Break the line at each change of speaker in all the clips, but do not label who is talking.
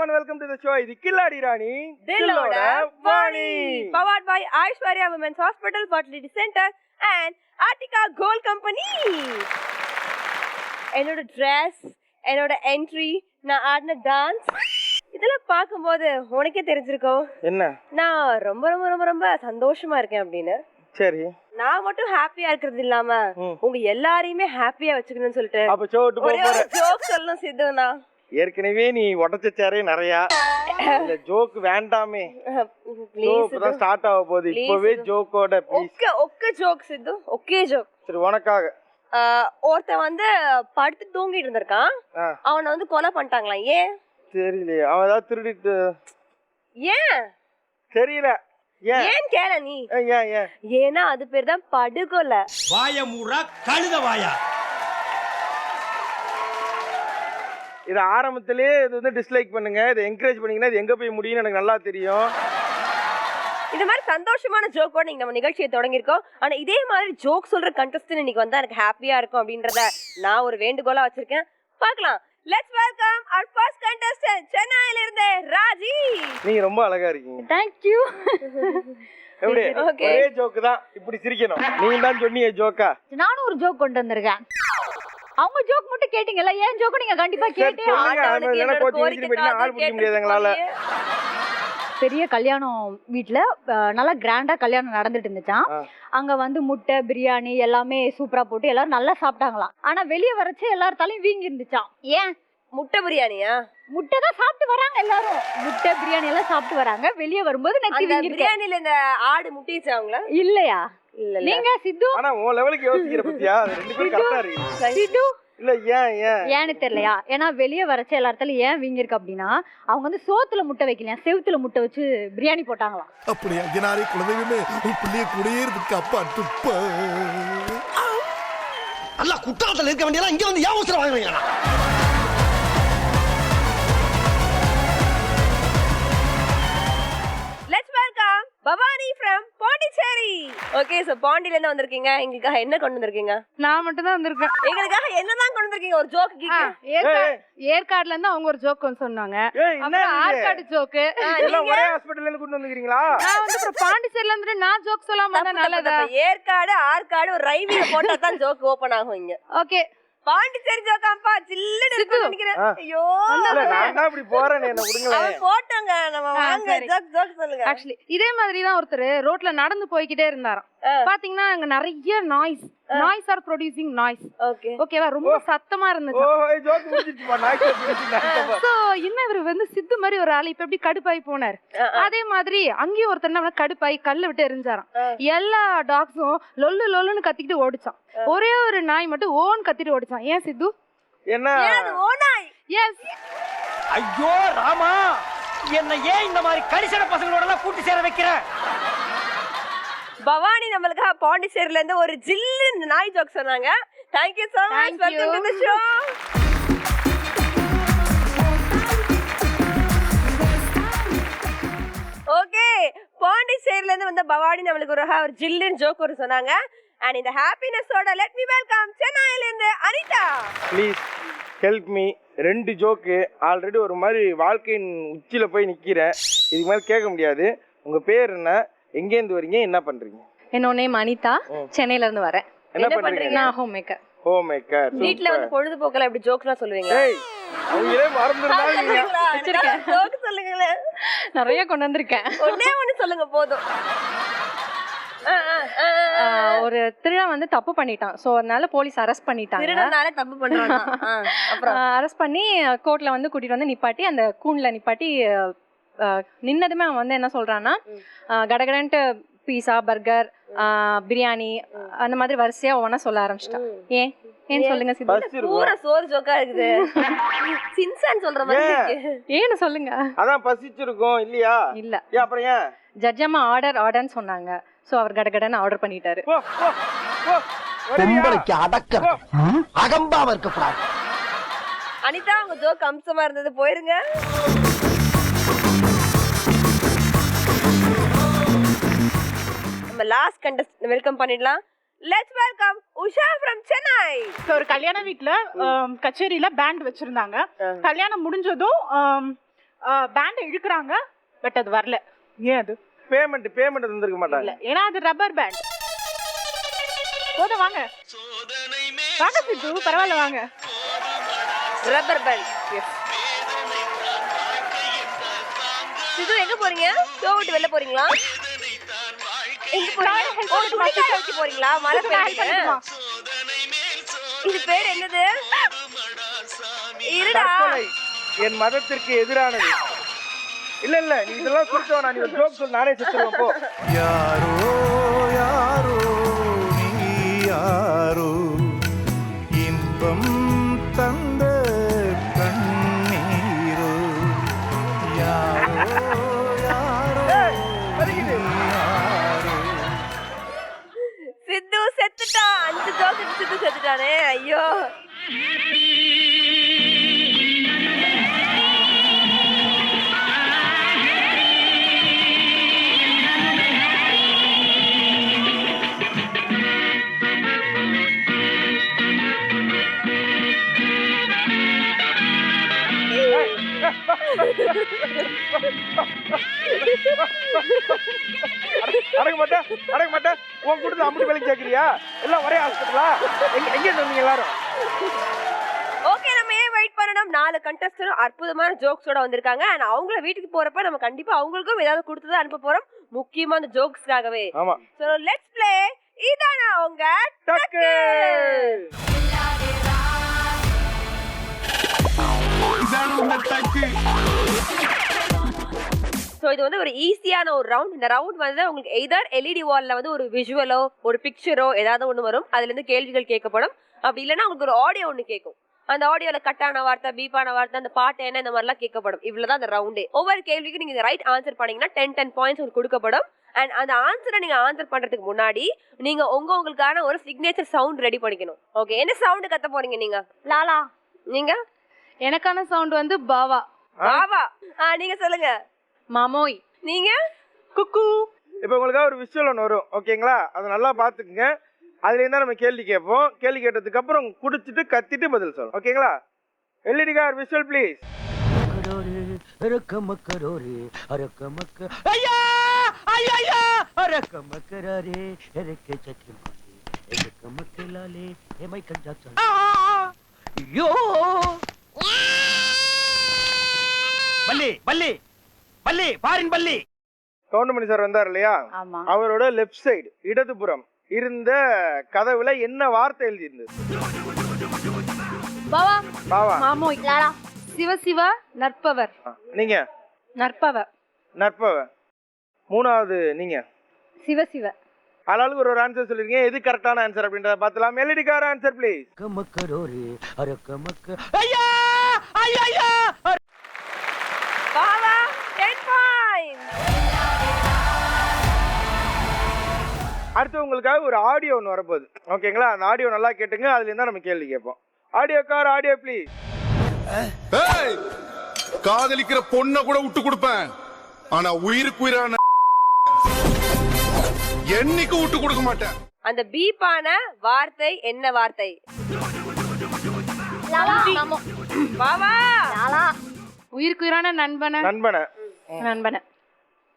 and welcome to the show. இது கில்லாடி ராணி
தில்லோட Vani. Powered by Aishwarya Women's Hospital, Fertility Center and Artica Gold Company. என்னோட dress, என்னோட entry, நான் ஆடின dance இதெல்லாம் பார்க்கும்போது உனக்கே தெரிஞ்சிருக்கும்
என்ன
நான் ரொம்ப ரொம்ப ரொம்ப ரொம்ப சந்தோஷமா இருக்கேன் அப்படின்னு.
சரி,
நான் மட்டும் ஹாப்பியா இருக்கிறது இல்லாம உங்க எல்லாரையுமே ஹாப்பியா வச்சுக்கணும்னு சொல்லிட்டு
அப்ப ஷோட்டு போற
ஜோக் சொல்லணும் சித்துனா.
ஏற்கனவே நீ உடைச்ச சேரே நிறைய, இந்த ஜோக் வேண்டாமே.
ப்ளீஸ்
இப்பதான் ஸ்டார்ட் ஆக போகுது, இப்பவே ஜோக்கோட ப்ளீஸ்.
ஓகே ஜோக் சித்து, ஓகே ஜோக்.
சரி, உனக்காக
ஒருத்தன் வந்து படுத்து தூங்கிட்டு இருந்திருக்கான், அவனை வந்து கொலை பண்ணிட்டாங்களா? ஏன்
தெரியலையே, அவன் ஏதாவது திருடிட்டு.
ஏன்
தெரியல,
ஏன் கேள நீ. ஏன்னா அது பேர் தான் படுகொலை.
வாய மூடா கழுத வாயா.
இது ஆரம்பத்திலே இது வந்து டிஸ்லைக் பண்ணுங்க, இதை என்கரேஜ் பண்ணீங்கன்னா இது எங்க போய் முடியும்னு எனக்கு நல்லா தெரியும்.
இந்த மாதிரி சந்தோஷமான ஜோக்கோட நீங்க நம்ம நிகழ்ச்சியை தொடங்கியிருக்கோம். ஆனா இதே மாதிரி ஜோக் சொல்ற கண்டஸ்டன்ட் இன்னைக்கு வந்தா எனக்கு ஹாப்பியா இருக்கும் அப்படின்றத நான் ஒரு வேண்டுகோளா வச்சிருக்கேன். பார்க்கலாம். Let's welcome our first contestant சென்னையில இருந்து ராஜி.
நீங்க ரொம்ப அழகா இருக்கீங்க.
Thank you.
எப்படி ஒரே ஜோக் தான் இப்படி சிரிக்கணும். நீங்க தான் சொன்னீங்க ஜோக்கா.
நானும் ஒரு ஜோக் கொண்டு வந்திருக்கேன். அவங்க ஜோக் மட்டும் கேட்டிங்கல, ஏன் ஜோக் நீங்க கண்டிப்பா கேட்டே
ஆகணும். என்ன கோச்சிங் பண்ணி ஆள் பிடிக்க முடியாதுங்களால.
பெரிய கல்யாணம் வீட்ல நல்லா கிராண்டா கல்யாணம் நடந்துட்டு இருந்துச்சாம். அங்க வந்து முட்டை பிரியாணி எல்லாமே சூப்பரா போட்டு எல்லாரும் நல்லா சாப்பிட்டாங்களாம். ஆனா வெளியே வரச்சே எல்லார்த்தாலையும் வீங்கி இருந்துச்சாம். ஏன்?
முட்டை பிரியாணியா?
முட்டை தான் சாப்பிட்டு வராங்க எல்லாரும், முட்டை பிரியாணி எல்லாம் சாப்பிட்டு வராங்க. வெளியே வரும்போது நெத்தி வீங்கி இருக்கு.
பிரியாணில இந்த ஆடு முட்டிச்சாங்களா?
இல்லையா? நீங்க சித்து
ஆனா உன் லெவலுக்கு யோசிக்கிற பத்தியா, ரெண்டு பேரும் கரெக்ட்டா இருக்கீங்க.
சித்து
இல்ல ஏன்னு
தெரியலையா? ஏன்னா வெளியே வரச்ச எல்லாத்தாலும் ஏன் வீங்கி இருக்கு அப்படின்னா, அவங்க வந்து சோத்துல முட்டை வைக்கலையா, செவுத்துல முட்டை வச்சு பிரியாணி போட்டாங்களாம்.
அப்படியே அஞ்சனாரி குலதெய்வமே உன் பிள்ளைய கூடயே இருக்கு அப்பா துப்ப.
அல்ல குற்றாலத்துல இருக்க வேண்டியதெல்லாம் இங்க வந்து ஏன் அவசரம் வாங்குறீங்க?
Let's welcome Bhavani from Pondicherry. Okay, so பாண்டில இருந்து வந்திருக்கீங்க. எங்களுக்காக என்ன கொண்டு வந்திருக்கீங்க?
நான் மட்டும் தான் வந்திருக்கேன்.
எங்களுக்காக என்னதான் கொண்டு வந்திருக்கீங்க? ஒரு ஜோக்
ஏற்காடுல இருந்து அவங்க ஒரு ஜோக் சொன்னாங்க.
என்ன
ஆற்காடு ஜோக்
எல்லாம் ஒரே ஹாஸ்பிடல்ல இருந்து கொண்டு வந்திருக்கீங்களா?
நான் வந்து அப்புறம் பாண்டிச்சேரில இருந்து நான் ஜோக் சொல்லாம தான் நல்லதா?
ஏற்காடு ஆற்காடு ஒரு ரைவில போட்டா தான் ஜோக் ஓபன் ஆகும் இங்க.
ஓகே,
பாண்டிச்சேரி ஜோக்காம்பா சில்லுன்னு இருக்குன்னு நினைக்கிறேன். ஐயோ
இல்ல நான் தான் இப்படி போறேனே, என்ன விடுங்களே.
அவன் போட்டங்க, நம்ம வாங்க ஜோக் சொல்லுங்க.
ஆக்சுவலி இதே மாதிரி தான் ஒருத்தர் ரோட்ல நடந்து போய்கிட்டே இருந்தாராம். பாத்தீங்கன்னா அங்க நிறைய நாய்ஸ் ஆர் ப்ரொடியூசிங் நாய்ஸ். ஓகேவா? ரொம்ப சத்தமா இருந்துச்சு.
ஓ ஜோக் முடிஞ்சிடுச்சுப்பா. நாய்ஸ்
சோ இன்னும் இவர் வந்து சித்து மாதிரி ஒரு ஆளு இப்ப எப்படி கடுப்பாய் போனார், அதே மாதிரி அங்கேயும் ஒருத்தர் நம்ம கடுப்பாய் கல்ல விட்டு எரிஞ்சாராம். எல்லா டாக்ஸும் லொல்லு லொல்லுன்னு கத்திக்கிட்டு ஓடிச்சான். ஒரே ஒரு நாய் மட்டும் ஓன் கத்திட்டு ஓடிச்சான். ஏன் சித்து?
என்ன
ஓ நாய்?
எஸ்.
ஐயோ ராமா, என்ன ஏன் இந்த மாதிரி கரிசன பசங்களோட எல்லாம் கூட்டி சேர வைக்கிற?
பவானி நம்மளுக்காக பாண்டிச்சேரில இருந்து ஒரு ஜில்லு நாய் ஜோக் சொன்னாங்க. Thank you so much. Welcome to the show. Okay, பாண்டிச்சேரில இருந்து வந்த பவானி நம்மளுக்கு ஒரு ஜில்லு ஜோக் ஒரு சொன்னாங்க. And இந்த ஹாப்பினஸோட let me welcome சென்னையில இருந்து அனிதா.
Please help me. ரெண்டு ஜோக்கு ஆல்ரெடி ஒரு மாதிரி வாழ்க்கையின் உச்சியில போய் நிக்கிறேன். இதுக்கு மேல கேட்க முடியாது. உங்க பேர் என்ன, எங்க இருந்து வரீங்க, என்ன பண்றீங்க?
என்னோட நேம் அனிதா, சென்னையில இருந்து வரேன்.
என்ன பண்றீங்க?
நான் ஹோம் மேக்கர்.
Home maker.
வீட்ல வந்து பொழுதுபோக்கல இப்படி ஜோக்ஸ்லாம் சொல்லுவீங்களா?
ஏய் அவங்களே மறந்துறாங்க.
வச்சிருக்கேன். ஜோக் சொல்லுங்களே.
நிறைய கொண்டு வந்திருக்கேன்.
ஒண்ணே ஒண்ணு சொல்லுங்க போதும்.
ஒரு திருடன் வந்து தப்பு பண்ணிட்டான். சோ அதனால போலீஸ் அரெஸ்ட் பண்ணிட்டாங்க.
திருடனால தப்பு பண்றானா? அப்புறம்
அரெஸ்ட் பண்ணி கோர்ட்ல வந்து கூட்டிட்டு வந்து நிப்பாட்டி அந்த கூண்ல நிப்பாட்டி நின்னதுமே அவன் வந்து என்ன சொல்றான்னா, கடகடன்ட்டு பீஸா பர்கர் பிரியாணி அந்த மாதிரி வரிசையா ஒவ்வொன்னா சொல்ல ஆரம்பிச்சிட்டான். ஏன் சொல்லுங்க சித்து?
பூரா சோறு ஜோக்கா இருக்குது. சின்சான் சொல்ற மாதிரி இருக்கு.
ஏன்னு சொல்லுங்க.
அதான் பசிச்சிருக்கும் இல்லையா?
இல்ல.
அப்புறம் ஏன்?
ஜட்ஜம்மா ஆர்டர்னு சொன்னாங்க. சோ அவர் கடகடன்னு ஆர்டர் பண்ணிட்டாரு.
பொம்பளைக்கு அடக்கம் அகம்பாவ இருக்க கூடாது.
அனிதா உங்க ஜோக் அம்சமா இருந்தது, போயிருங்க. நம்ம லாஸ்ட் கண்டஸ்டன்ட் வெல்கம் பண்ணிடலாம். Let's welcome Usha from Chennai.
ஒரு கல்யாண வீட்ல கச்சேரியில பேண்ட் வச்சிருந்தாங்க. கல்யாணம் முடிஞ்சதும் பேண்ட் இழுக்குறாங்க பட் அது வரல. ஏன் அது?
பேமெண்ட் தந்திருக்க மாட்டாங்க.
இல்ல, ஏன்னா அது ரப்பர் பேண்ட். போதும், வாங்க வாங்க சித்து, பரவாயில்ல வாங்க.
Rubber band. சிது எங்க போறீங்க? ஷோ விட்டு வெளில போறீங்களா? எங்க போறீங்க? ஓ, துணிக்காய வச்சு போறீங்களா? மழை பெய்யுது. இது பேர் என்னது? இருடா.
தற்கொலை என் மதத்திற்கு எதிரானது. இல்ல இல்ல, நீ இதெல்லாம் சொல்லிட்டு நான் ஒரு ஜோக் சொல்லி நானே செத்துருவேன் போ.
யாரோ யாரோ நீ யாரோ இன்பம் தந்த கண்ணீரோ யாரோ யாரோ
வருகிறது.
யாரோ.
சித்து செத்துட்டான். 5 ஜோக்கு சித்து செத்துட்டானே. ஐயோ.
அடக்க மாட்டேன். உன் கூட்டத்தில் அம்புட்டு வேலைக்கு கேட்குறியா? எல்லாம் ஒரே ஹாஸ்பிட்டலா? எங்கே இருந்தீங்க எல்லாரும்?
ஓகே, நம்ம ஏன் வெயிட் பண்ணணும்? 4 கண்டஸ்டரும் அற்புதமான ஜோக்ஸோட வந்திருக்காங்க. அண்ட் அவங்கள வீட்டுக்கு போறப்ப நம்ம கண்டிப்பா அவங்களுக்கும் ஏதாவது கொடுத்து அனுப்ப போறோம். முக்கியமா அந்த ஜோக்ஸ்க்காகவே.
ஆமா.
So let's play. இதானா உங்க
டக்கு.
ஸோ இது வந்து ஒரு ஈஸியான ஒரு ரவுண்ட். இந்த ரவுண்ட் வந்து உங்களுக்கு எதர் எல்இடி வால்ல வந்து ஒரு விஷுவலோ ஒரு பிக்சரோ ஏதாவது ஒன்று வரும். அதுல இருந்து கேள்விகள் கேட்கப்படும். அப்படி இல்லைன்னா உங்களுக்கு ஒரு ஆடியோ ஒன்று கேட்கும். அந்த ஆடியோல கட்டான வார்த்தை, பீப்பான வார்த்தை, அந்த பாட்டு என்ன, இந்த மாதிரிலாம் கேட்கப்படும். இவ்வளவுதான் அந்த ரவுண்டே. ஒவ்வொரு கேள்விக்கு நீங்க ரைட் ஆன்சர் பண்ணீங்கன்னா 10 பாயிண்ட்ஸ் உங்களுக்கு கொடுக்கப்படும். அண்ட் அந்த ஆன்சரை நீங்க ஆன்சர் பண்றதுக்கு முன்னாடி நீங்க உங்களுக்கான ஒரு சிக்னேச்சர் சவுண்ட் ரெடி பண்ணிக்கணும். ஓகே, என்ன சவுண்ட் கத்த போறீங்க நீங்க?
லாலா.
நீங்க?
எனக்கான சவுண்ட் வந்து பாவா.
பாவா. நீங்க சொல்லுங்க.
மாமோய்.
நீங்க?
குக்கு.
இப்போ உங்களுக்காக ஒரு விஷுவல் ஒன்று வரும். ஓகேங்களா? அதை நல்லா பார்த்துக்குங்க. அதுலேருந்து நம்ம கேள்வி கேட்போம். கேள்வி கேட்டதுக்கு அப்புறம் குடிச்சிட்டு கத்திட்டு பதில் சொல்லணும். ஓகேங்களா? LED car visual please.
ஐயா ஐயா அரக்க மக்கரே எரக்க சத்தியம் எரக்க மக்களாலே மைக்கேல் ஜாக்சன். ஐயோ பல்லி பல்லி பல்லி பாரின் பல்லி.
கவுண்டமணி சார் வந்தார் இல்லையா?
ஆமா.
அவரோட லெஃப்ட் சைடு இடதுபுறம் இருந்த கதவுல என்ன வார்த்தை எழுதி இருந்தது?
பாவா.
பாவா.
மாமோய்.
லாலா.
சிவ சிவ நற்பவர்.
நீங்க?
நற்பவ.
நற்பவ. மூணாவது நீங்க?
சிவ சிவ.
ஆளாளுக்கு ஒரு ஆன்சர் சொல்லிருக்கீங்க. எது கரெக்டான ஆன்சர் அப்படின்றத பார்த்துலாம். LED car answer please.
கமக்கரோரே அரக்க மக்க. ஐயா ஐயா
பாவா 10 பாயிண்ட்ஸ்.
அடுத்து உங்களுக்காக ஒரு ஆடியோ ஒன்று வரப்போகுது. ஓகேங்களா? அந்த ஆடியோ நல்லா கேட்டுங்க. அதுல இருந்தா நம்ம கேள்வி கேட்போம். Audio car audio please.
ஏய், காதலிக்கிற பொண்ண கூட விட்டு கொடுப்பேன், ஆனா உயிருக்கு உயிரான என்னைக்கு விட்டு கொடுக்க மாட்டேன்.
அந்த பீப்பான வார்த்தை என்ன வார்த்தை?
லாலா. மாமோ.
பாவா.
லாலா.
உயிருக்குயிரான நண்பன.
நண்பன.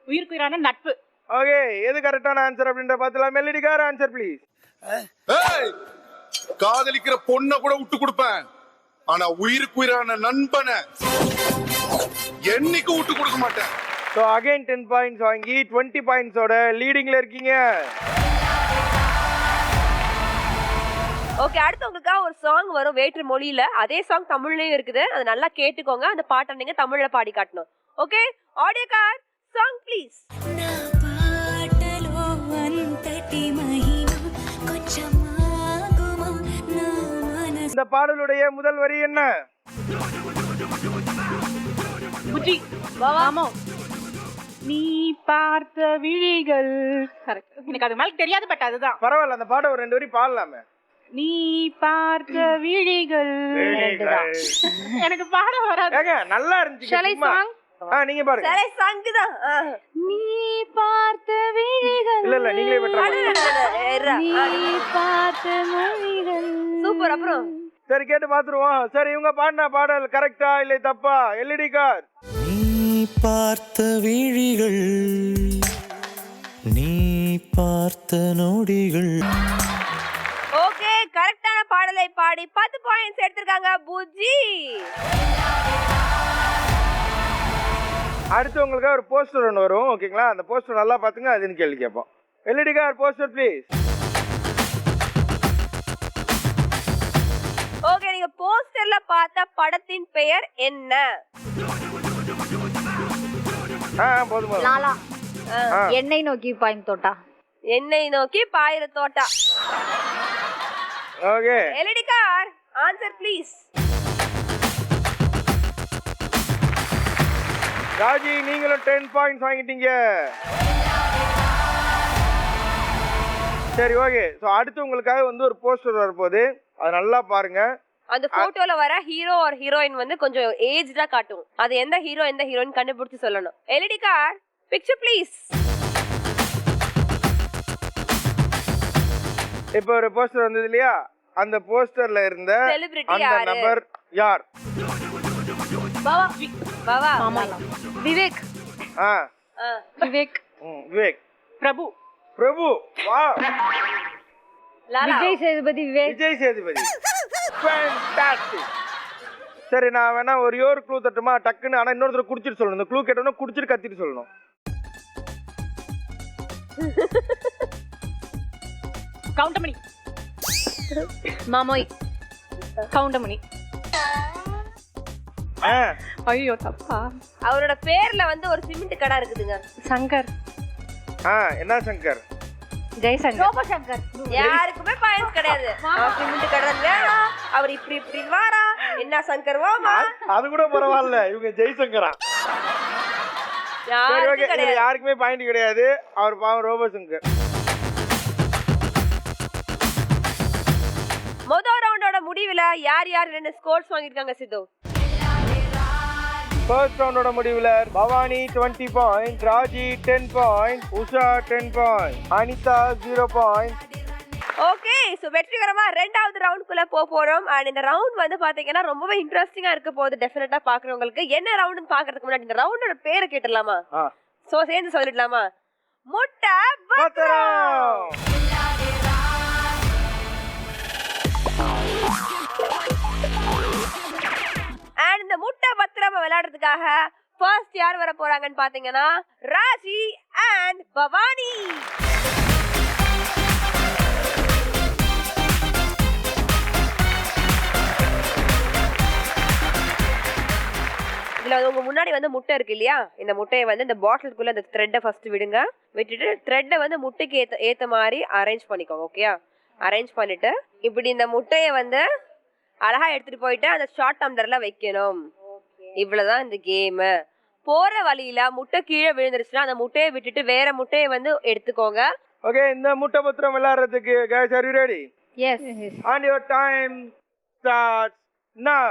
உயிருக்குயிரான நட்பு.
ஓகே, எது கரெக்டான ஆன்சர் அப்படின்ற பார்த்துலாம். LED car answer please.
ஏய், காதலிக்கிற பொண்ண கூட விட்டு கொடுப்பேன், ஆனா உயிருக்கு உயிரான நண்பனை என்னைக்கு விட்டு கொடுக்க மாட்டேன்.
ஸோ அகைன் 10 பாயிண்ட்ஸ் வாங்கி 20 பாயிண்ட்ஸோட லீடிங்ல இருக்கீங்க.
ஓகே, அடுத்து உங்களுக்காக ஒரு சாங் வரும் வேற்று மொழியில. அதே சாங் தமிழ்லயும் இருக்குது. அதை நல்லா கேட்டுக்கோங்க. அந்த பாட்டை நீங்க தமிழ்ல பாடி காட்டணும். Okay, audio car song please.
இந்த பாடலுடைய முதல் வரி என்ன?
புஜி.
மாமோ.
நீ பார்த்த விழிகள். கரெக்ட். எனக்கு அது மேல தெரியாது, பட் அதுதான்.
பரவாயில்ல, அந்த பாட்டை ஒரு 2 வரி பாடலாமே.
நீ பார்த்த விழிகள். எனக்கு பாட வராது.
ஏங்க நல்லா இருந்துச்சு.
ஷலை சாங்.
நீங்க பாருங்க.
சரி, சாங் தான்.
நீ பார்த்த விழிகள்.
இல்ல நீங்களே பெட்டரா.
நீ பார்த்த மொழிகள்.
சூப்பர். அப்புறம்
சரி, கேட்டு பாத்துருவோம். சரி, இவங்க பாடின பாடல் கரெக்டா இல்லை தப்பா? LED car.
நீ
பார்த்த விழிகள், நீ பார்த்த நொடிகள்.
ஓகே, கரெக்டான பாடலை பாடி 10 பாயிண்ட்ஸ் எடுத்திருக்காங்க புஜ்ஜி.
அடுத்து உங்களுக்கு ஒரு போஸ்டர் ஒன்று வரும், ஓகேங்களா? அந்த போஸ்டர் நல்லா பார்த்துங்க, அதுன்னு கேள்வி கேட்போம். LED car poster please.
Okay, நீங்க போஸ்டர்ல பார்த்த படத்தின் பெயர் என்ன?
போதும் போதும்.
லாலா. எண்ணெய் நோக்கி பாயும் தோட்டா.
எண்ணெய் நோக்கி பாயிர தோட்டா.
Okay.
LED car answer please.
Raji, நீங்களும் 10 பாயிண்ட்ஸ் வாங்கிட்டீங்க. சரி, ஓகே. ஸோ அடுத்து உங்களுக்காக வந்து ஒரு போஸ்டர் வரப்போகுது, அது நல்லா பாருங்க.
அந்த போட்டோல வர ஹீரோ ஆர் ஹீரோயின் வந்து கொஞ்சம் ஏஜ்டா காட்டும். அது எந்த ஹீரோ எந்த ஹீரோயின் கண்டுபிடிச்சு சொல்லணும். LED car picture please.
இப்போ ஒரு போஸ்டர் வந்தது இல்லையா, அந்த போஸ்டர்ல இருந்த
செலிபிரிட்டி
அந்த
யாரு?
நபர் யார்?
பாவா.
விவேக்.
விவேக்.
விவேக்.
பிரபு.
பிரபு. வா.
லாலா.
விஜய் சேதுபதி.
விஜய் சேதுபதி. ஃபேண்டாஸ்டிக். சரி, நான் வேணா ஒரே ஒரு க்ளூ தட்டுமா? டக்குன்னு. ஆனா இன்னொருத்தர் குடிச்சிட்டு சொல்லணும். இந்த க்ளூ கேட்டோம்னா குடிச்சிட்டு கத்திட்டு சொல்லணும்.
கவுண்டமணி.
மாமோய். கவுண்டமணி. ஐயோ தப்பா.
அவரோட பேர்ல வந்து ஒரு சிமெண்ட் கடை இருக்குதுங்க.
சங்கர்.
என்ன சங்கர்?
ஜெய்சங்கர்.
சோமசங்கர்.
யாருக்குமே பாயிண்ட்ஸ் கிடையாது. சிமெண்ட் கடை வேணா, அவர் இப்படி இப்படி வாரா, என்ன சங்கர் வாமா.
அது கூட பரவாயில்ல, இவங்க ஜெய்சங்கரா. சரி, ஓகே. இதுல யாருக்குமே பாயிண்ட் கிடையாது. அவர் பாவம் ரோபோ சங்கர்.
முதல் ரவுண்டோட முடிவுல யார் யார் ரெண்டு ஸ்கோர்ஸ் வாங்கிருக்காங்க சித்து?
ஃபர்ஸ்ட் ரவுண்டோட முடிவுல Bhavani 20 point, Raji 10 point, Usha 10 point, Anitha 0 point.
Okay, so வெற்றிகரமா ரெண்டாவது ரவுண்டுக்குள்ள போறோம். அண்ட் இந்த ரவுண்ட் வந்து பாத்தீங்கன்னா ரொம்பவே இன்ட்ரெஸ்டிங்கா இருக்க போகுது டெஃபினட்டா பாக்குறவங்களுக்கு. என்ன ரவுண்ட்னு பாக்குறதுக்கு முன்னாடி இந்த ரவுண்டோட பேரை கேட்டலாமா? சோ சேர்ந்து சொல்லிடலாமா? முட்டை பத்திரம். அண்ட் இந்த முட்டை பத்திரம் விளையாடுறதுக்காக ஃபர்ஸ்ட் யார் வர போறாங்கன்னு பாத்தீங்கன்னா ராஜி அண்ட் பவானி. இதுல உங்க முன்னாடி வந்து முட்டை இருக்கு இல்லையா, இந்த முட்டையை வந்து இந்த பாட்டிலுக்குள்ள இந்த த்ரெட்டை ஃபர்ஸ்ட் விடுங்க. விட்டுட்டு த்ரெட்டை வந்து முட்டைக்கு ஏத்த மாதிரி அரேஞ்ச் பண்ணிக்கோங்க. ஓகேயா? அரேஞ்ச் பண்ணிட்டு இப்படி இந்த முட்டையை வந்து அழகா எடுத்துட்டு போயிட்டு அந்த ஷார்ட் டம்ளர்ல வைக்கணும். இவ்வளவுதான் இந்த கேம். போற வழியில முட்டை கீழே விழுந்துருச்சுன்னா அந்த முட்டையை விட்டுட்டு வேற முட்டையை வந்து எடுத்துக்கோங்க.
ஓகே, இந்த முட்டை பத்திரம் விளையாடுறதுக்கு guys, are you ready?
Yes.
And your time starts now.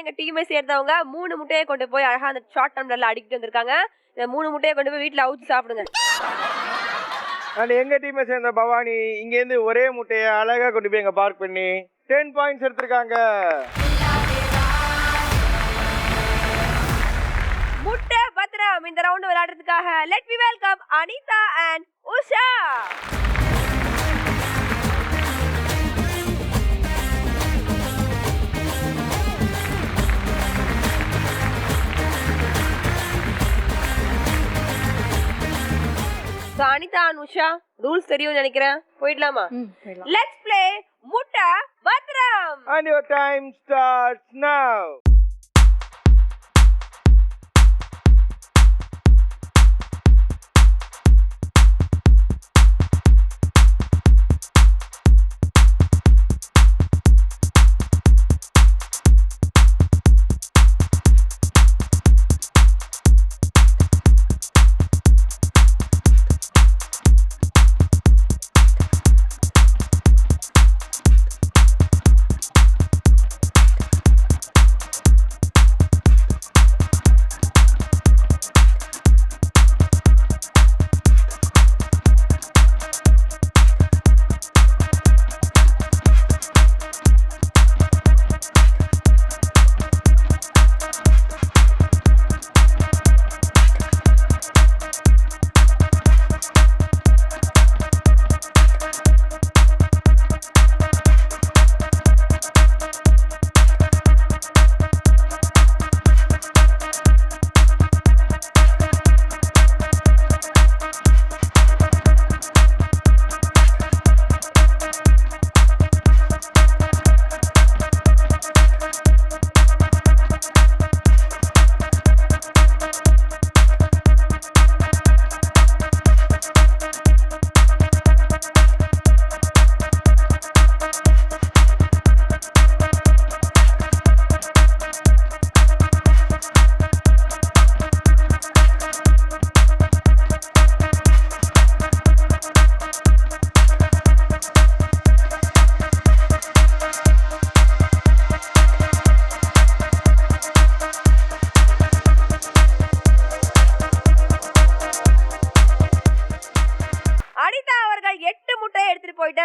எங்க டீமை சேர்ந்தவங்க 3 முட்டையை கொண்டு போய் அழகா அந்த ஷார்ட் டம்ளர்ல அடிக்கிட்டு வந்திருக்காங்க. இந்த 3 முட்டையை கொண்டு போய் வீட்டுல அவுச்சு சாப்பிடுங்க.
அண்ட் எங்க டீமை சேர்ந்த பவானி இங்க இருந்து ஒரே முட்டையை அழகா கொண்டு போய் எங்க பார்க் பண்ணி 10 பாயிண்ட்ஸ் எடுத்திருக்காங்க.
முட்டை பத்திரம் இந்த ரவுண்ட் விளையாடுறதுக்காக let me welcome Anitha and Usha. Anitha and Usha rules தெரியும் நினைக்கிறேன். போயிடலாமா? லெட்ஸ் ப்ளே முட்டை பத்திரம்.
And your time starts now.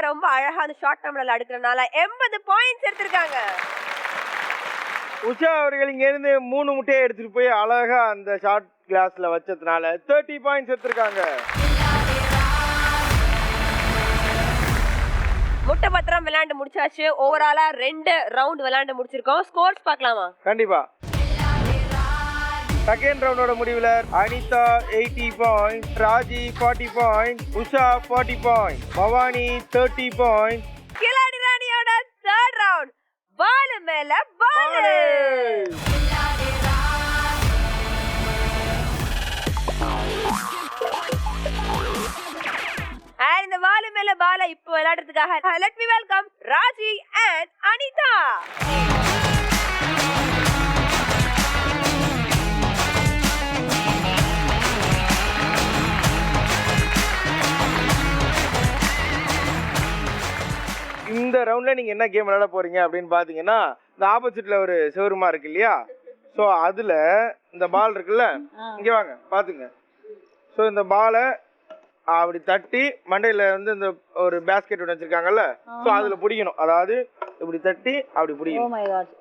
ரொம்ப அழகா அந்த ஷார்ட் டம்ளர்ல அடுக்கறனால 80 பாயிண்ட்ஸ் எடுத்திருக்காங்க.
உஷா அவர்கள் இங்க இருந்து 3 முட்டையை எடுத்துட்டு போய் அழகா அந்த ஷார்ட் கிளாஸ்ல வச்சதுனால 30 பாயிண்ட்ஸ் எடுத்திருக்காங்க.
முட்டை பத்திரம் விளையாண்டு முடிச்சாச்சு. ஓவராலா 2 ரவுண்ட் விளையாண்டு முடிச்சிருக்கோம். ஸ்கோர்ஸ் பார்க்கலாமா?
கண்டிப்பா. செகண்ட் ரவுண்டோட முடிவுல Anitha 80 points, Raji 40 points, Usha 40 points, Bhavani 30 points.
கிலாடி ராணியோட தேர்ட் ரவுண்ட் பால் மேல பால். இந்த பால் மேல பால இப்போ விளையாடுறதுக்காக let me welcome Raji and Anitha.
இந்த ரவுண்ட்ல நீங்க என்ன கேம் விளையாட போறீங்க அப்படின்னு பாத்தீங்கன்னா, இந்த ஆப்போசிட்ல ஒரு செவருமா இருக்கு இல்லையா, ஸோ அதுல இந்த பால் இருக்குல்ல, இங்க வாங்க பாத்துங்க. ஸோ இந்த பாலை அப்படி தட்டி மண்டையில வந்து இந்த ஒரு பேஸ்கெட் ஒன்று வச்சிருக்காங்கல்ல, ஸோ அதுல பிடிக்கணும். அதாவது இப்படி தட்டி அப்படி பிடிக்கணும்.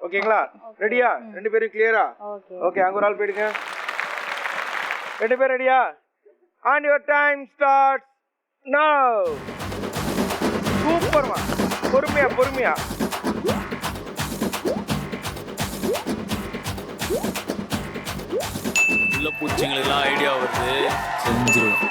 ஓகேங்களா? ரெடியா? 2 பேரும் கிளியரா? ஓகே, அங்க ஒரு ஆள் போயிடுங்க. 2 பேரும் ரெடியா? And your time starts now. சூப்பர்மா, பொறுமையா பொறுமையா.
உள்ள பூச்சிங்களுக்கெல்லாம் ஐடியா வருது, செஞ்சிருவோம்.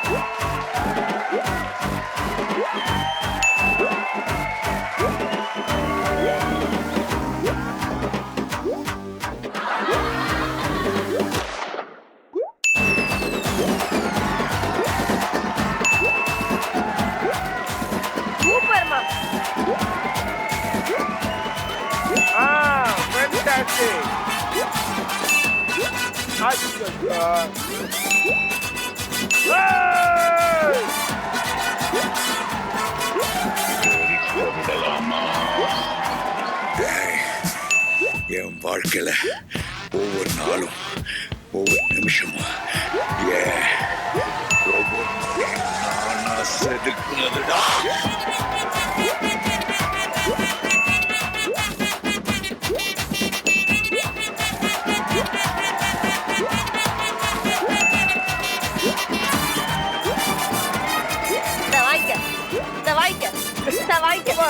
சூப்பர்மா.
Fantastic.
என் வாழ்க்கையில ஒவ்வொரு நாளும் ஒவ்வொரு நிமிஷமும் ஒவ்வொரு நானா செதுக்குனதுடா.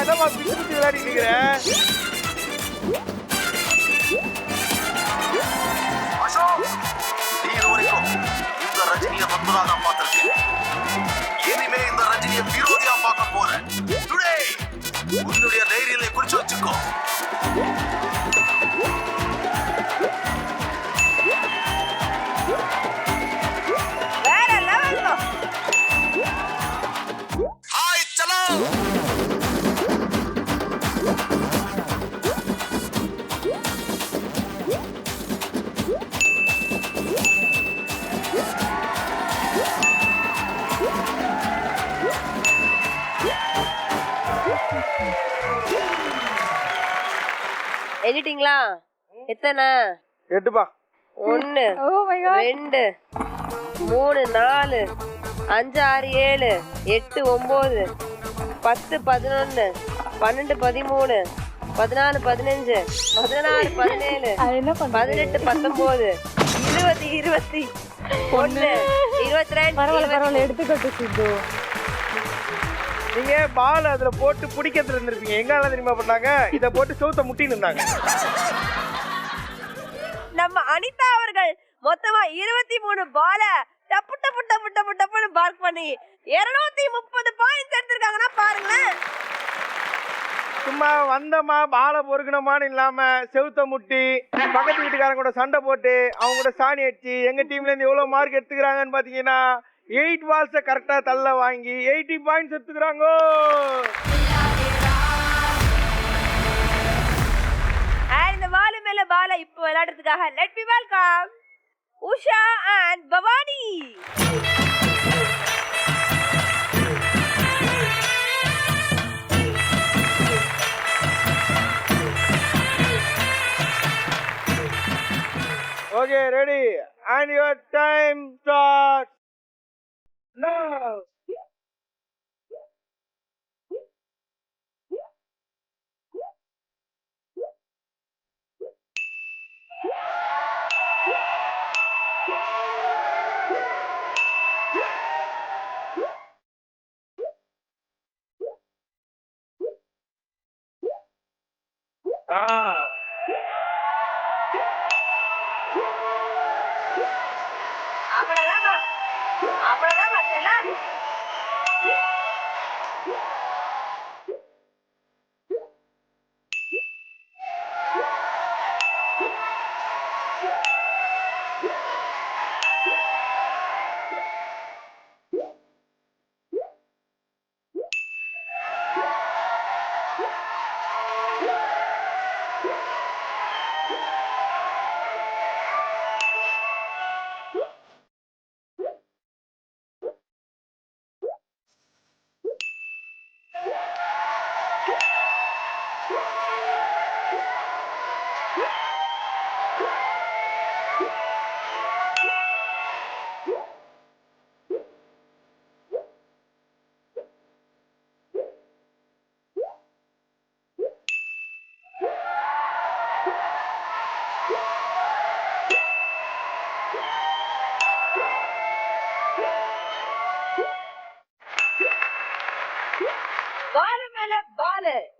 என்னமா பிச்சு பிச்சு விளையாடிட்டு இருக்கிற?
நீ இது வரைக்கும் இந்த ரஜினியை நண்பராக பார்த்திருக்கேன். இனிமே இந்த ரஜினியை விரோதியா பார்க்க போறேன். டுடே உன்னுடைய டைரியில குறிச்சு வச்சுக்கோ.
வேற லெவல்.
ஹாய் சலோ.
எடிட்டிங்களா? எத்தனை?
8பா.
1
Oh my god.
2 3 4 5 6 7 8 9 10 11 12 13 14 15 16 17
அது என்ன பண்றது?
18 19 20 21 22
பரவாயில்ல எடுத்துக்கட்டு சித்து.
நீங்க பால் அதுல போட்டு பிடிக்கிறதுல இருந்திருப்பீங்க. எங்க தெரியுமா பண்ணாங்க? இத போட்டு சவுத்த முட்டின்னு இருந்தாங்க.
நம்ம அனிதா அவர்கள் மொத்தமா 23 பால டப்பு டப்பு டப்பு டப்பு டப்புன்னு பார்க் பண்ணி 230 பாயிண்ட்ஸ் எடுத்திருக்காங்கன்னா பாருங்களேன்.
சும்மா வந்தமா பாலை பொறுக்கணுமான்னு இல்லாம செவுத்த முட்டி பக்கத்து வீட்டுக்காரங்க கூட சண்டை போட்டு அவங்க கூட சாணி அடிச்சு எங்க டீம்ல இருந்து எவ்வளவு மார்க் எடுத்துக்கிறாங்கன்னு பாத்தீங்கன்னா 8 பால்ஸ கரெக்டா தள்ள வாங்கி 80 பாயிண்ட்ஸ் எடுத்துக்கிறாங்க.
இந்த வாலு மேல பால இப்போ விளையாடுறதுக்காக let me welcome Usha and Bhavani.
Okay, ready? And your time starts now.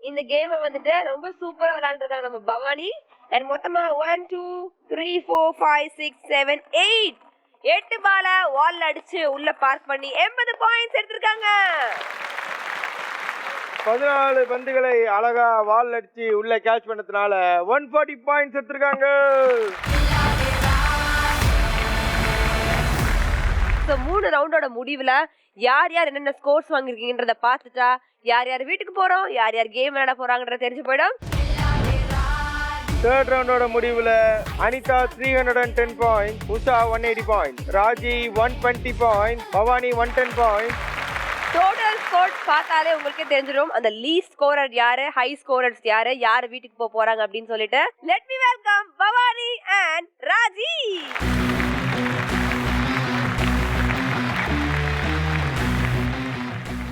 இந்த கேம் வந்துட்டு ரொம்ப சூப்பரா விளையாண்டுருக்காங்க நம்ம பவானி. அண்ட் மொத்தமா 1 2 3 4 5 6 7 8 பால வால்ல அடிச்சு உள்ள பார்க் பண்ணி 80 பாயிண்ட்ஸ் எடுத்திருக்காங்க.
14 பந்துகளை அழகா வால் அடிச்சு உள்ள கேட்ச் பண்ணதுனால 140 பாயிண்ட்ஸ் எடுத்திருக்காங்க.
ஸோ 3 ரவுண்டோட முடிவுல யார் யார் என்னென்ன ஸ்கோர்ஸ் வாங்கிருக்கீங்கன்றத பார்த்துட்டா யார் யார் வீட்டுக்கு போறோம், யார் யார் கேம் விளையாட போறாங்கன்றத தெரிஞ்சு போயிடும்.
தேர்ட் ரவுண்டோட முடிவுல Anitha 310 point, Usha 180 point, Raji 120 point, Bhavani 110 point.
Total score பார்த்தாலே உங்களுக்கே தெரிஞ்சிடும் அந்த லீஸ்ட் ஸ்கோரர் யாரு, ஹை ஸ்கோரர்ஸ் யாரு, யாரு வீட்டுக்கு போக போறாங்க அப்படின்னு சொல்லிட்டு. Let me welcome Bhavani and Raji.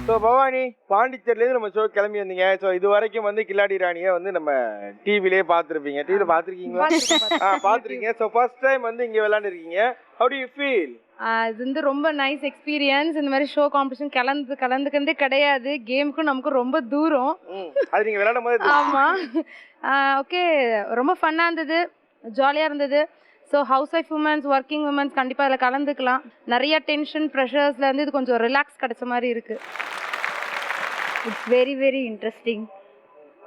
So Bhavani, பாண்டிச்சேரிலேருந்து நம்ம ஷோ கிளம்பி வந்தீங்க. ஸோ இது வரைக்கும் வந்து கில்லாடி ராணியை வந்து நம்ம டிவிலேயே பார்த்துருப்பீங்க. டிவியில் பார்த்துருக்கீங்களா? பார்த்துருக்கீங்க. ஸோ ஃபர்ஸ்ட் டைம் வந்து இங்கே விளையாண்டுருக்கீங்க. How do you feel?
இது வந்து ரொம்ப நைஸ் எக்ஸ்பீரியன்ஸ். இந்த மாதிரி ஷோ காம்படிஷன் கலந்துக்கிறதே கிடையாது. கேமுக்கும் நமக்கு ரொம்ப தூரம்.
அது நீங்கள் விளையாடும் போது
ஆமாம். ஓகே, ரொம்ப ஃபன்னாக இருந்தது, ஜாலியாக இருந்தது. So how's wife women's, working women's கண்டிப்பாக அதில் கலந்துக்கலாம். நிறைய டென்ஷன் ப்ரெஷர்ஸ்லேருந்து இது கொஞ்சம் ரிலாக்ஸ் கிடைச்ச மாதிரி இருக்குது.
It's very very interesting.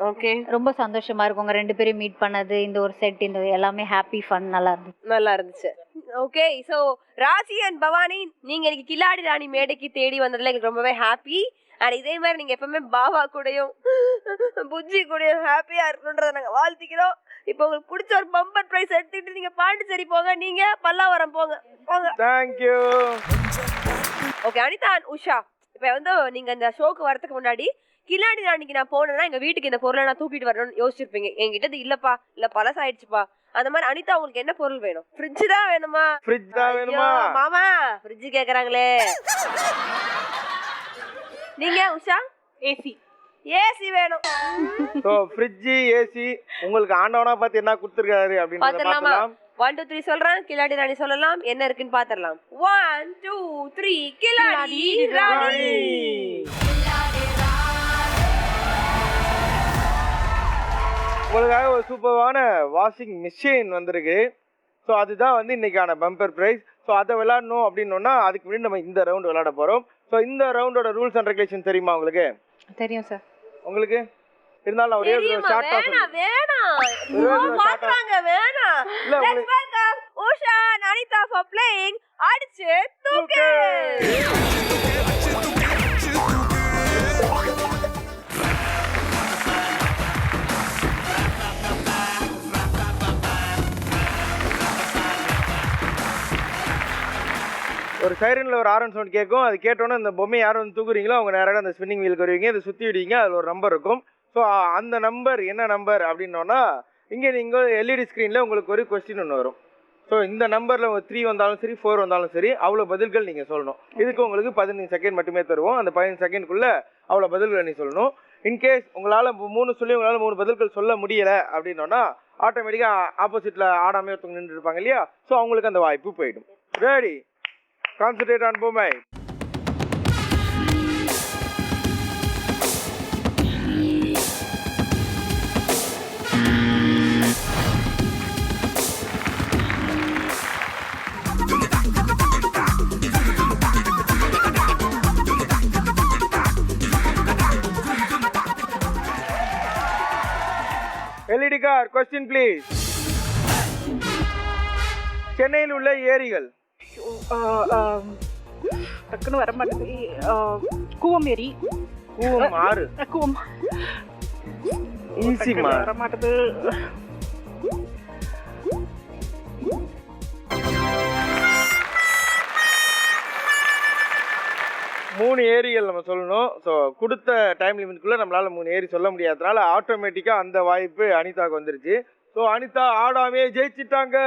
Okay,
ரொம்ப சந்தோஷமா இருக்கும் உங்க 2 பேரையும் மீட் பண்ணது. இந்த ஒரு செட், இந்த எல்லாமே ஹாப்பி ஃபன் நல்லா இருந்துச்சு.
Okay, so Raji and Bhavani, நீங்க இன்னைக்கு கில்லாடி ராணி மேடைக்கு தேடி வந்ததுல எங்களுக்கு ரொம்பவே ஹாப்பி. அண்ட் இதே மாதிரி நீங்க எப்பவுமே பாபா கூடயும் புஜ்ஜி கூடயும் ஹாப்பியா இருக்கணுன்றத நாங்க வாழ்த்திக்கிறோம். இப்போ உங்களுக்கு பிடிச்ச ஒரு பம்பர் பிரைஸ் எடுத்துக்கிட்டு நீங்க பாண்டிச்சேரி போங்க, நீங்க பல்லாவரம் போங்க.
Thank you.
Okay Anitha and Usha, இப்போ வந்து நீங்க இந்த ஷோக்கு வரதுக்கு முன்னாடி கில்லாடி ராணிக்கு நான் போனேன்னா எங்க வீட்டுக்கு இந்த பொருளை நான் தூக்கிட்டு வரணும்னு யோசிச்சிருப்பீங்க. என்கிட்ட இது இல்லப்பா, இல்ல பழசாயிடுச்சுப்பா. அந்த மாதிரி அனிதா உங்களுக்கு என்ன பொருள் வேணும்? ஃப்ரிட்ஜ் தான் வேணுமா?
ஃப்ரிட்ஜ் தான் வேணுமா?
மாமா ஃப்ரிட்ஜ் கேக்குறாங்களே. நீங்க உஷா? ஏசி வேணும்.
சோ ஃப்ரிட்ஜ், ஏசி உங்களுக்கு ஆண்டவனா பார்த்து என்ன கொடுத்திருக்காரு அப்படின்றத
பாத்துறலாமா? 1 2 3 சொல்றேன், கில்லாடி ராணி சொல்லலாம், என்ன இருக்குன்னு பாத்துறலாம். 1 2 3 கில்லாடி ராணி.
உங்களுக்காக ஒரு சூப்பரான வாஷிங் மிஷின் வந்திருக்கு. ஸோ அதுதான் வந்து இன்னைக்கான பம்பர் பிரைஸ். ஸோ அதை விளையாடணும் அப்படின்னோன்னா அதுக்கு முன்னாடி நம்ம இந்த ரவுண்ட் விளையாட போகிறோம். ஸோ இந்த ரவுண்டோட ரூல்ஸ் அண்ட் ரெகுலேஷன் தெரியுமா உங்களுக்கு?
தெரியும் சார்.
உங்களுக்கு இருந்தாலும் நான் ஒரே ஒரு ஷார்ட்டா சொல்றேன்.
வேணாம் பாக்குறாங்க, வேணாம். Let's welcome Usha and Anitha for playing அடிச்சு தூக்கு.
ஒரு சைரனில் ஒரு ஆரன் சவுண்ட் கேட்கும். அது கேட்டோன்னே அந்த பொம்மை யாரும் வந்து தூக்குறீங்களோ அவங்க நேராக அந்த ஸ்பின்னிங் வீலுக்கு வருவீங்க. இதை சுற்றி விடுவீங்க. அதில் ஒரு நம்பர் இருக்கும். ஸோ அந்த நம்பர் என்ன நம்பர் அப்படின்னோன்னா இங்கே நீங்கள் எல்இடி ஸ்க்ரீனில் உங்களுக்கு ஒரு கொஸ்டின் ஒன்று வரும். ஸோ இந்த நம்பரில் 3 வந்தாலும் சரி 4 வந்தாலும் சரி அவ்வளோ பதில்கள் நீங்கள் சொல்லணும். இதுக்கு உங்களுக்கு 15 செகண்ட் மட்டுமே தருவோம். அந்த 15 செகண்ட்குள்ளே அவ்வளோ பதில்களை நீங்கள் சொல்லணும். இன்கேஸ் உங்களால் 3 சொல்லி உங்களால் 3 பதில்கள் சொல்ல முடியலை அப்படின்னோன்னா ஆட்டோமேட்டிக்காக ஆப்போசிட்டில் ஆடாமே ஒருத்தவங்க நின்று இருப்பாங்க இல்லையா? ஸோ அவங்களுக்கு அந்த வாய்ப்பு போயிடும். Ready? Concentrate on Bomai. LED car, question please. சென்னையில் உள்ள ஏரிகள்.
டக்குன்னு வர மாட்டேங்குது. கூவம் ஏரி,
கூவம் ஆறு,
கூவம்
ஈஸிமா
வர மாட்டேது.
மூணு ஏரிகள் நம்ம சொல்லணும். ஸோ கொடுத்த டைம் லிமிட்குள்ளே நம்மளால் 3 ஏரி சொல்ல முடியாததுனால ஆட்டோமேட்டிக்காக அந்த வாய்ப்பு அனிதாவுக்கு வந்துருச்சு. ஸோ அனிதா ஆடாமே ஜெயிச்சிட்டாங்க.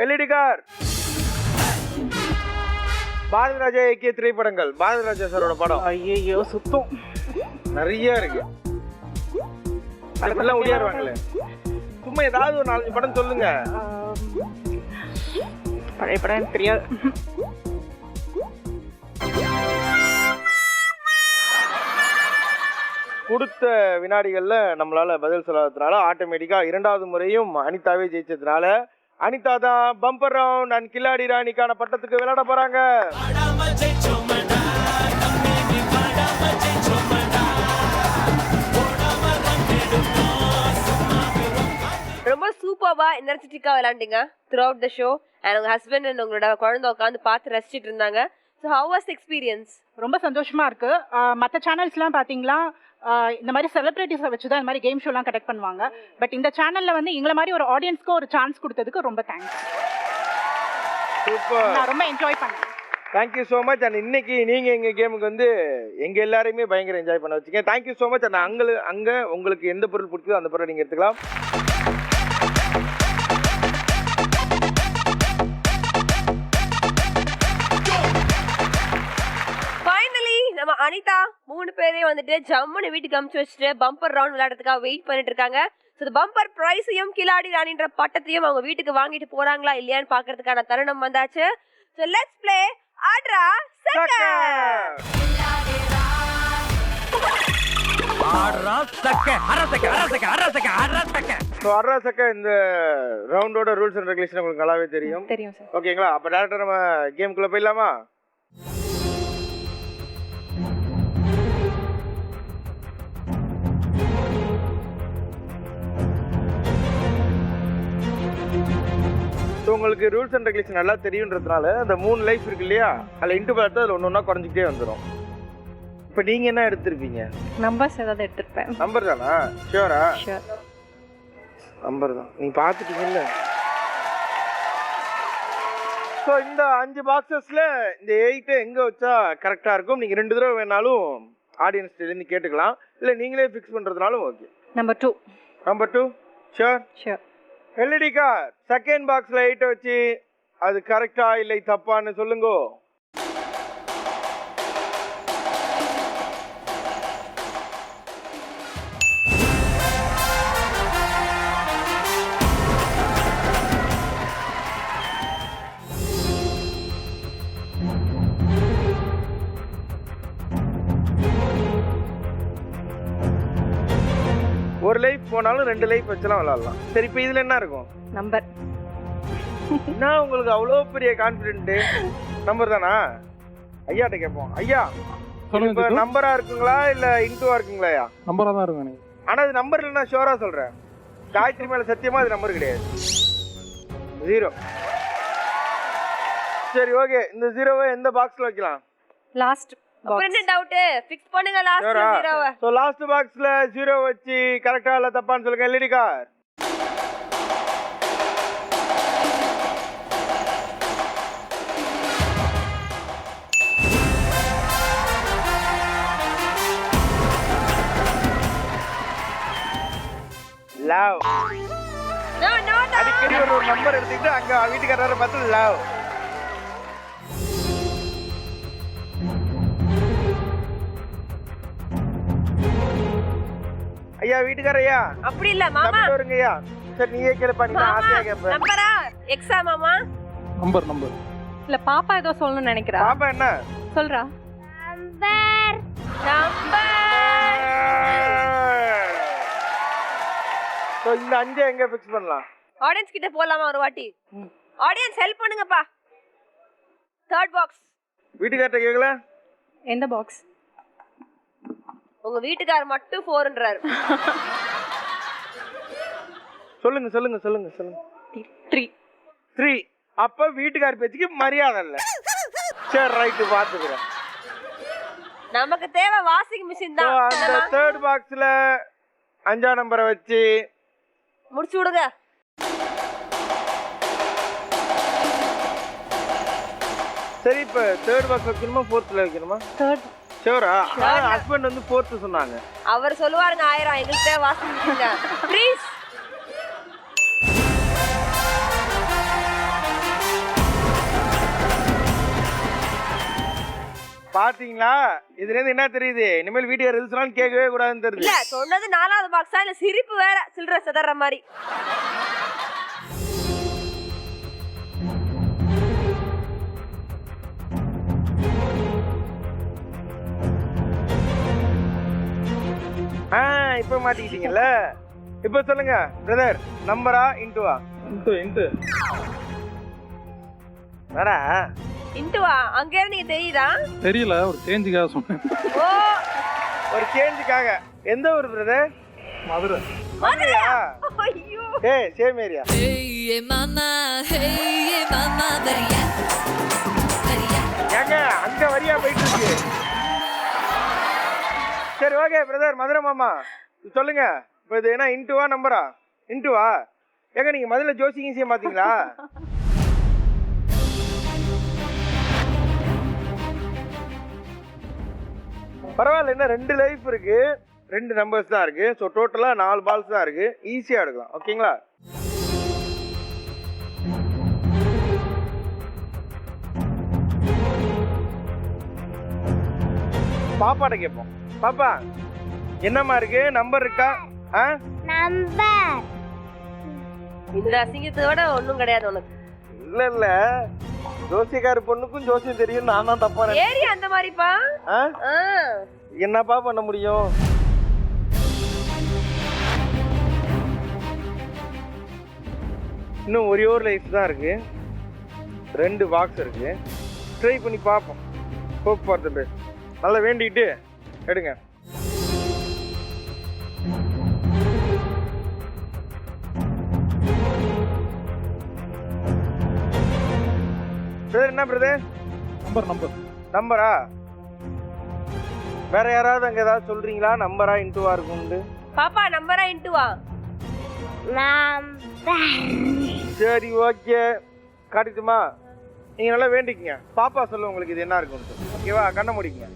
LED car. பாரதி ராஜா இயக்கிய திரைப்படங்கள். பாரதி ராஜா சாரோட படம்
ஐயோ சுத்தம்
நிறைய இருக்கு. அதுக்கெல்லாம் ஓடியாருவாங்களே. சும்மா ஏதாவது ஒரு 4-5 படம் சொல்லுங்க.
பழைய படம் எனக்கு தெரியாது.
கொடுத்த வினாடிகள்ல நம்மளால பதில் சொல்லாததுனால ஆட்டோமேட்டிக்கா 2வது முறையும் அனிதாவே ஜெயிச்சதுனால அனிதா தான் பம்பர் ரவுண்ட் அண்ட் கில்லாடி ராணிக்கான பட்டத்துக்கு விளையாட போறாங்க.
சூப்பர்வா எனர்ஜெட்டிக்கா விளையாண்டீங்க throughout the show and உங்க ஹஸ்பண்ட் அண்ட் உங்களோட குழந்தை உட்காந்து பார்த்து ரசிச்சிட்டு இருந்தாங்க. So how was experience?
ரொம்ப சந்தோஷமா இருக்கு. மற்ற சேனல்ஸ்லாம் பார்த்தீங்களா இந்த மாதிரி செலிபிரிட்டிஸை வச்சு தான் இந்த மாதிரி கேம் ஷோலாம் கண்டக்ட் பண்ணுவாங்க. பட் இந்த சேனல்ல வந்து எங்களை மாதிரி ஒரு ஆடியன்ஸ்க்கு ஒரு சான்ஸ் கொடுத்ததுக்கு ரொம்ப தேங்க்ஸ்.
சூப்பர்,
நான் ரொம்ப என்ஜாய் பண்ணேன்.
Thank you so much. அண்ட் இன்னைக்கு நீங்கள் எங்கள் கேமுக்கு வந்து எங்கள் எல்லாரையுமே பயங்கர என்ஜாய் பண்ண வச்சுங்க. Thank you so much. அண்ட் அங்கே உங்களுக்கு எந்த பொருள் பிடிக்குதோ அந்த பொருளை நீங்கள் எடுத்துக்கலாம்.
ஃபைனலி நம்ம அனிதா 3 பேரே வந்துட்டு ஜம்முன்னு வீட்டுக்கு அமுச்சு வச்சுட்டு பம்பர் ரவுண்ட் விளையாடுறதுக்காக வெயிட் பண்ணிட்டு இருக்காங்க. ஸோ பம்பர் ப்ரைஸையும் கிலாடி ராணின்ற பட்டத்தையும் அவங்க வீட்டுக்கு வாங்கிட்டு போறாங்களா இல்லையான்னு பார்க்கறதுக்கான தருணம் வந்தாச்சு. ஸோ லெட்ஸ் ப்ளே ஆட்ரா சக்க.
ஸோ அட்ராசக்க இந்த ரவுண்டோட ரூல்ஸ் அண்ட் ரெகுலேஷன் உங்களுக்கு நல்லாவே தெரியும்.
தெரியும் சார்.
ஓகேங்களா? அப்போ டேரக்டாக நம்ம கேமுக்குள்ளே போயிடலாமா? ஸோ உங்களுக்கு ரூல்ஸ் அண்ட் ரெகுலேஷன் நல்லா தெரியுன்றதுனால அந்த 3 லைஃப் இருக்கு இல்லையா, அதில் இன்ட்டு பார்த்து அதில் ஒன்று குறைஞ்சிக்கிட்டே வந்துடும். இப்போ நீங்கள் என்ன எடுத்திருப்பீங்க?
நம்பர்ஸ் ஏதாவது எடுத்துருப்பேன்.
நம்பர் தானா? ஷியோரா?
ஷூர்,
நம்பர் தான். நீங்கள் பார்த்துட்டீங்கல்ல. ஸோ இந்த 5 பாக்ஸஸில் இந்த 8 எங்கே வச்சா கரெக்டாக இருக்கும். நீங்கள் 2 தடவை வேணாலும் ஆடியன்ஸ்லேருந்து கேட்டுக்கலாம், இல்லை நீங்களே ஃபிக்ஸ் பண்ணுறதுனாலும் okay.
Number 2.
Number 2 sure?
Sure.
LED car second பாக்ஸில் 8 வச்சு அது கரெக்டா இல்லை தப்பான்னு சொல்லுங்க. ஒரு லைஃப் போனாலும் 2 லைஃப் வச்சலாம் விளையாடலாம். சரி, இப்போ இதுல என்ன இருக்கும்?
நம்பர்.
என்ன உங்களுக்கு அவ்வளோ பெரிய கான்ஃபிடென்ட்? நம்பர் தானா? ஐயாட்ட கேட்போம். ஐயா, இப்போ நம்பரா இருக்குங்களா இல்ல இன்டுவா இருக்குங்களா?
நம்பரா தான் இருக்கும்.
ஆனா அது நம்பர் இல்லைன்னா ஷோரா சொல்றேன். காயத்ரி மேல சத்தியமா அது நம்பர் கிடையாது. 0. சரி, ஓகே. இந்த 0வை எந்த பாக்ஸ்ல வைக்கலாம்?
லாஸ்ட்.
அப்புறம் என்ன டவுட்? ஃபிக்ஸ் பண்ணுங்க லாஸ்ட் 0வை.
சோ லாஸ்ட் பாக்ஸ்ல 0 வச்சு கரெக்ட்டா இல்ல தப்பான்னு சொல்லுங்க. LED car love.
No no no.
அடிக்கடி ஒரு நம்பர் எடுத்துக்கிட்டு அங்க வீட்டுக்காரரை பார்த்து லவ். ஐயா வீட்டுக்காரையா?
அப்படி இல்ல மாமா.
வருங்கய்யா. சரி, நீயே கேளுப்பா. நீ ஆசையா கேப்ப.
நம்பரா எக்ஸா மாமா?
நம்பர்.
இல்ல பாப்பா ஏதோ சொல்லணும்னு நினைக்கிறா.
பாப்பா என்ன
சொல்றா?
நம்பர்.
சோ இந்த 5 எங்க ஃபிக்ஸ் பண்ணலாம்?
ஆடியன்ஸ் கிட்ட போலாமா ஒரு வாட்டி? ஆடியன்ஸ் ஹெல்ப் பண்ணுங்கப்பா. Third box.
வீட்டுக்காரட்ட கேக்கல?
எந்த பாக்ஸ்?
உங்க வீட்டுக்கார மட்டும் 4ன்றாரு.
சொல்லுங்க சொல்லுங்க சொல்லுங்க சொல்லுங்க.
3.
அப்ப வீட்டுக்கார பேச்சுக்கு மரியாதை இல்ல. சரி, ரைட், பாத்துக்கிறேன்.
நமக்கு தேவை வாஷிங் மிஷின் தான்.
அந்த தேர்ட் பாக்ஸ்ல 5ஆம் நம்பரை வச்சு
முடிச்சு விடுங்க.
சரி, இப்ப தேர்ட் பாக்ஸ் வைக்கணுமா 4th வைக்கணுமா?
தேர்ட்.
ஷூரா? ஹஸ்பண்ட் வந்து 4th சொன்னாங்க.
அவர் சொல்லுவாருங்க 1000. எங்களுக்கு தேவை வாஷிங் மிஷின் தான். ப்ளீஸ்.
பாத்தீங்களா? இதுல இருந்து என்ன தெரியுது? இனிமேல் வீட்டுக்கு எது சொன்னாலும் கேட்கவே கூடாதுன்னு தெரியுது.
இல்ல, சொன்னது 4வது பாக்ஸா இல்ல சிரிப்பு வேற சில்ற சதற மாதிரி.
இப்ப மாட்டிக்கிட்டீங்கல்ல. இப்ப சொல்லுங்க பிரதர், நம்பரா இன்டுவா?
இன்டு.
வேற
இன்டுவா? அங்க இருந்து நீங்க தெரியுதா?
தெரியல, ஒரு சேஞ்சுக்காக சொன்னேன்.
ஓ,
ஒரு சேஞ்சுக்காக. எந்த ஊர் பிரதர்?
மதுரை.
மதுரையா?
ஐயோ,
ஏய் சேம் ஏரியா. ஏங்க அங்க வரியா போயிட்டு இருக்கு. சரி ஓகே பிரதர் மதுரை மாமா சொல்லுங்க. இப்போ இது என்ன இன்ட்டுவா நம்பரா? இன்ட்டுவா? ஏங்க நீங்க முதல்ல ஜோசிங் ஈஸியாக பார்த்தீங்களா? பரவாயில்ல, என்ன 2 லைஃப் இருக்கு, 2 நம்பர்ஸ் தான் இருக்கு. ஸோ டோட்டலாக 4 பால்ஸ் தான் இருக்கு. ஈஸியாக எடுக்கலாம். ஓகேங்களா? பாப்பாட்ட கேட்போம். பாப்பா என்னம்மா இருக்கு? நம்பர் இருக்கா?
நம்பர்
இந்த அசிங்கத்தோட ஒண்ணும் கிடையாது உனக்கு.
இல்ல இல்ல, ஜோசியக்கார பொண்ணுக்கும் ஜோசியம் தெரியும். நான் தான் தப்பா
ஏரி அந்த மாதிரிப்பா.
என்னப்பா பண்ண முடியும்? இன்னும் ஒரே ஒரு லைஃப் தான் இருக்கு. 2 பாக்ஸ் இருக்கு. ட்ரை பண்ணி பார்ப்போம். Hope for the best. நல்லா வேண்டிக்கிட்டு எடுங்க. பிரதர் என்ன பிரதர்? நம்பரா? வேற யாராவது அங்க ஏதாவது சொல்றீங்களா? நம்பரா இன்ட்டுவா இருக்கும்னு?
பாப்பா நம்பரா இன்ட்டுவா?
சரி ஓகே, காட்டுமா? நீங்க நல்லா வேண்டிக்கங்க. பாப்பா சொல்ல உங்களுக்கு இது என்ன இருக்கும்னு. ஓகேவா? கண்ண முடிக்கங்க.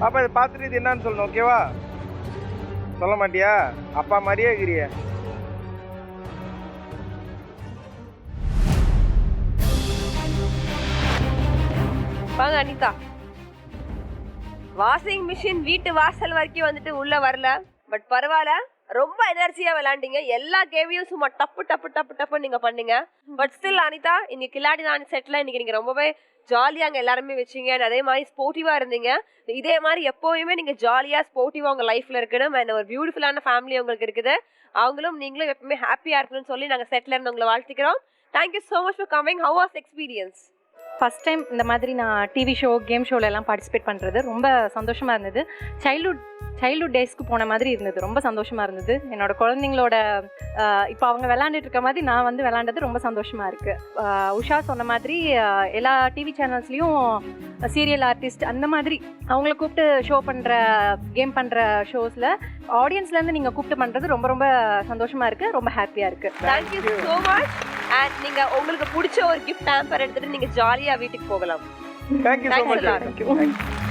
பாப்பா இதை பார்த்துட்டு இது என்னன்னு சொல்லணும். ஓகேவா? சொல்ல மாட்டியா? அப்பா மாதிரியே இருக்கிறிய.
வாங்க அனிதா. வாஷிங் மிஷின் வீட்டு வாசல் வரைக்கும் வந்துட்டு உள்ள வரல. பட் பரவாயில்ல, ரொம்ப எனர்ஜியா விளையாண்டீங்க. எல்லா கேமையும் சும்மா டப்பு டப்பு டப்பு டப்பு நீங்க பண்ணீங்க. பட் ஸ்டில் அனிதா, இன்னைக்கு கில்லாடி நான் செட்ல இன்னைக்கு நீங்க ரொம்பவே ஜாலியா அங்க எல்லாருமே வச்சீங்க. அதே மாதிரி ஸ்போர்ட்டிவா இருந்தீங்க. இதே மாதிரி எப்பவுமே நீங்க ஜாலியா ஸ்போர்ட்டிவா உங்க லைஃப்ல இருக்கணும். அண்ட் ஒரு பியூட்டிஃபுல்லான ஃபேமிலி உங்களுக்கு இருக்குது. அவங்களும் நீங்களும் எப்பவுமே ஹாப்பியா இருக்கணும்னு சொல்லி நாங்க செட்ல இருந்து உங்களை வாழ்த்துக்கிறோம். Thank you so much for coming. How was experience?
First time இந்த மாதிரி நான் டிவி ஷோ கேம் ஷோவில் எல்லாம் பார்ட்டிசிபேட் பண்ணுறது ரொம்ப சந்தோஷமாக இருந்தது. சைல்ட்ஹுட் டேஸ்க்கு போன மாதிரி இருந்தது. ரொம்ப சந்தோஷமாக இருந்தது. என்னோட குழந்தைங்களோட இப்போ அவங்க விளாண்டுட்டு இருக்க மாதிரி நான் வந்து விளாண்டது ரொம்ப சந்தோஷமாக இருக்குது. உஷா சொன்ன மாதிரி எல்லா டிவி சேனல்ஸ்லேயும் சீரியல் ஆர்டிஸ்ட் அந்த மாதிரி அவங்கள கூப்பிட்டு ஷோ பண்ணுற கேம் பண்ணுற ஷோஸில் ஆடியன்ஸ்லேருந்து நீங்கள் கூப்பிட்டு பண்ணுறது ரொம்ப ரொம்ப சந்தோஷமாக இருக்குது. ரொம்ப ஹாப்பியாக இருக்குது.
Thank you so much. அண்ட் நீங்க உங்களுக்கு பிடிச்ச ஒரு கிஃப்ட் ஹேம்பர் எடுத்துட்டு நீங்க ஜாலியா வீட்டுக்கு போகலாம்.
Thank you so much.